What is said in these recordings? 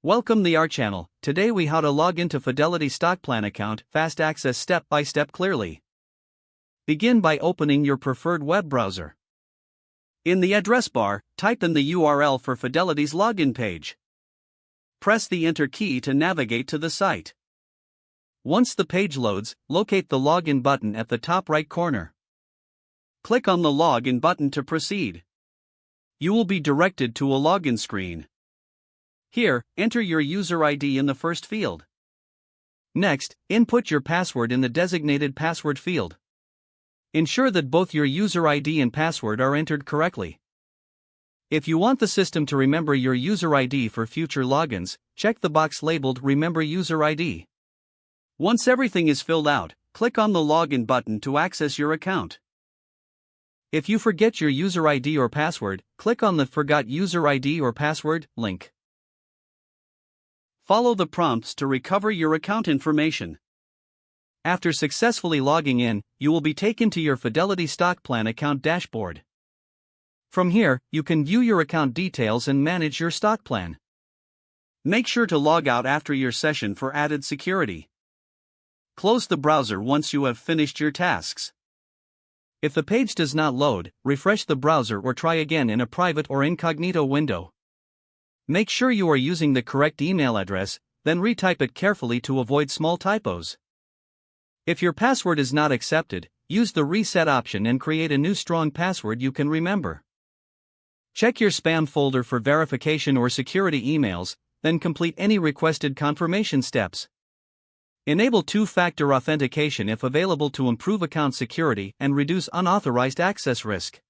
Welcome to our channel. Today we how to log into Fidelity stock plan account, fast access step by step clearly. Begin by opening your preferred web browser. In the address bar, type in the URL for Fidelity's login page. Press the enter key to navigate to the site. Once the page loads, locate the login button at the top right corner. Click on the login button to proceed. You will be directed to a login screen. Here, enter your user ID in the first field. Next, input your password in the designated password field. Ensure that both your user ID and password are entered correctly. If you want the system to remember your user ID for future logins, check the box labeled Remember User ID. Once everything is filled out, click on the Login button to access your account. If you forget your user ID or password, click on the Forgot User ID or Password link. Follow the prompts to recover your account information. After successfully logging in, you will be taken to your Fidelity Stock Plan account dashboard. From here, you can view your account details and manage your stock plan. Make sure to log out after your session for added security. Close the browser once you have finished your tasks. If the page does not load, refresh the browser or try again in a private or incognito window. Make sure you are using the correct email address, then retype it carefully to avoid small typos. If your password is not accepted, use the reset option and create a new strong password you can remember. Check your spam folder for verification or security emails, then complete any requested confirmation steps. Enable two-factor authentication if available to improve account security and reduce unauthorized access risk.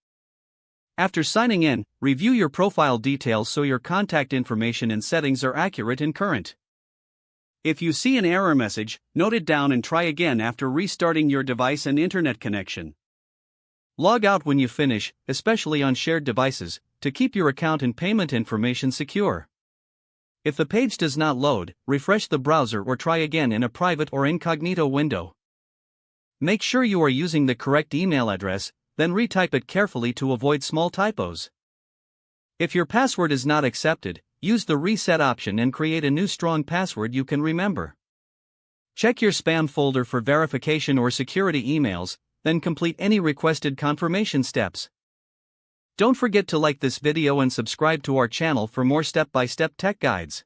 After signing in, review your profile details so your contact information and settings are accurate and current. If you see an error message, note it down and try again after restarting your device and internet connection. Log out when you finish, especially on shared devices, to keep your account and payment information secure. If the page does not load, refresh the browser or try again in a private or incognito window. Make sure you are using the correct email address, then retype it carefully to avoid small typos. If your password is not accepted, use the reset option and create a new strong password you can remember. Check your spam folder for verification or security emails, then complete any requested confirmation steps. Don't forget to like this video and subscribe to our channel for more step-by-step tech guides.